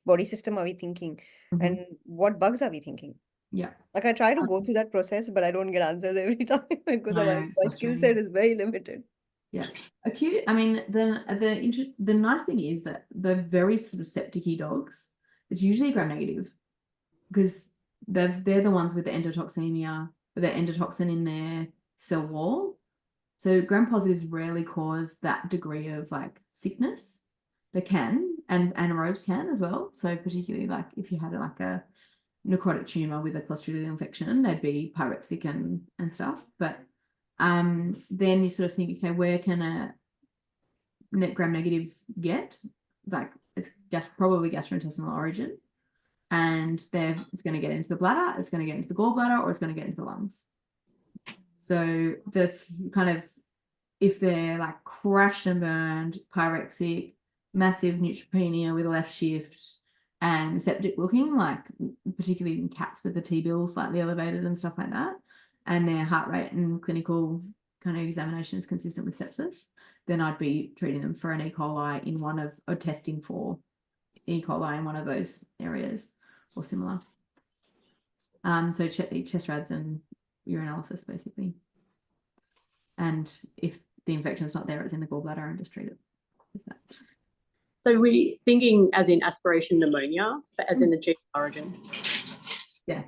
body system are we thinking? And what bugs are we thinking? Yeah. Like I try to go through that process, but I don't get answers every time because my skill set is very limited. Yeah. Acute, I mean, the nice thing is that the very sort of septic-y dogs, it's usually gram-negative because they're the ones with the endotoxemia, with the endotoxin in their cell wall. So gram-positives rarely cause that degree of like sickness. They can, and anaerobes can as well. So particularly like if you had like a necrotic tumor with a Clostridial infection, they'd be pyrexic and stuff. But then you sort of think, okay, where can a gram-negative get? Like it's probably gastrointestinal origin, and it's going to get into the bladder, it's going to get into the gallbladder, or it's going to get into the lungs. So the kind of, if they're like crashed and burned, pyrexic, massive neutropenia with a left shift, and septic looking, like particularly in cats with the T-bill slightly elevated and stuff like that, and their heart rate and clinical kind of examination is consistent with sepsis, then I'd be treating them for an E. coli in one of, or testing for E. coli in one of those areas or similar. So chest rads and urinalysis basically. And if the infection is not there, it's in the gallbladder, and just treat it. So we're thinking as in aspiration pneumonia, as in the GI origin. Yeah.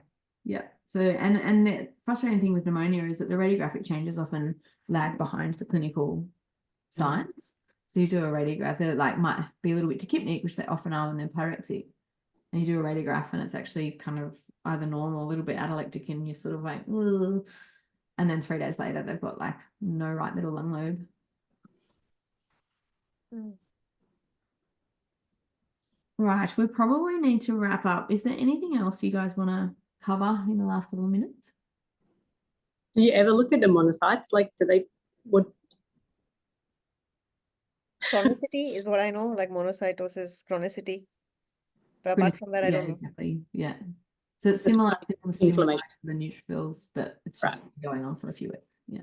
So and the frustrating thing with pneumonia is that the radiographic changes often lag behind the clinical signs. So you do a radiograph that like might be a little bit tachypnic, which they often are when they're pyrexic, and you do a radiograph and it's actually kind of either normal or a little bit atelectic, and you're sort of like, ugh. And then 3 days later they've got like no right middle lung lobe. Right, we probably need to wrap up. Is there anything else you guys want to cover in the last couple of minutes? Do you ever look at the monocytes? Like, what? Chronicity is what I know, like monocytosis, chronicity. But apart from that, I don't know. Exactly. Yeah. So it's similar inflammation to the neutrophils, but it's just going on for a few weeks. Yeah.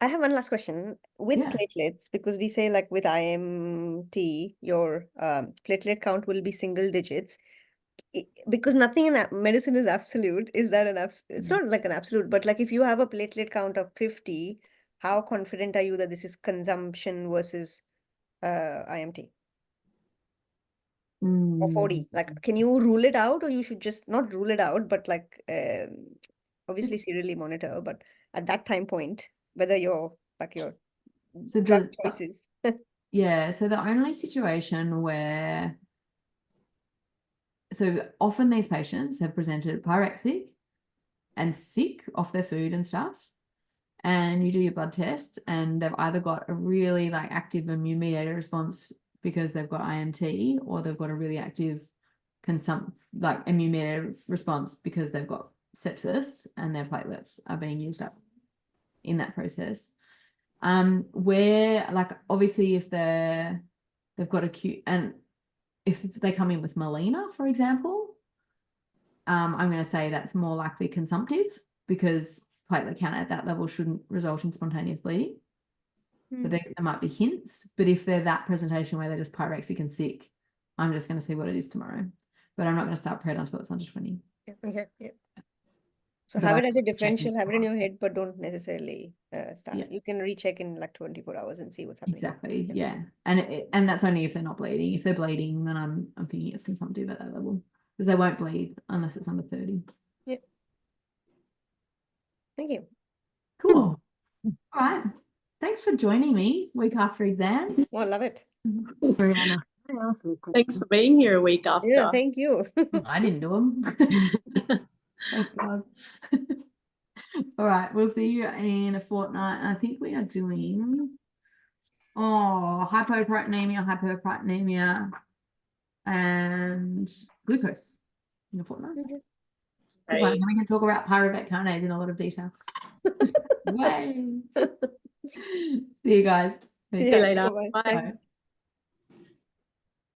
I have one last question with platelets, because we say like with IMT, your platelet count will be single digits. Because nothing in medicine is absolute. Is that it's not like an absolute, but like if you have a platelet count of 50, how confident are you that this is consumption versus IMT? Or 40? Like, can you rule it out, or you should just not rule it out, but like obviously serially monitor, but at that time point, whether your drug choices. Yeah, so the only situation where, so often these patients have presented pyrexic and sick off their food and stuff, and you do your blood test and they've either got a really like active immune mediated response because they've got IMT, or they've got a really active immune mediated response because they've got sepsis and their platelets are being used up in that process. Where like obviously if they've got acute, and if they come in with melena, for example, I'm going to say that's more likely consumptive, because platelet count at that level shouldn't result in spontaneous bleeding. So there might be hints, but if they're that presentation where they're just pyrexic and sick, I'm just going to see what it is tomorrow. But I'm not going to start pred until it's under 20. Yeah, okay, yeah. So But have I it as a can check differential, in have it in your tomorrow. head, but don't necessarily start. Yeah. You can recheck in like 24 hours and see what's happening. Exactly. Yeah. And that's only if they're not bleeding. If they're bleeding, then I'm thinking it's consumptive at that level, because they won't bleed unless it's under 30. Yeah. Thank you. Cool. All right. Thanks for joining me week after exams. Oh, I love it. Brianna, I also have a Thanks question. for being here a week after. Yeah, thank you. I didn't do them. Thank God. All right. We'll see you in a fortnight. I think we are doing hypoproteinemia, and glucose in a fortnight. Okay. Good one. Then we can talk about pyruvate kinase in a lot of detail. Way. See you guys. See you later. Bye-bye. Bye. Thanks.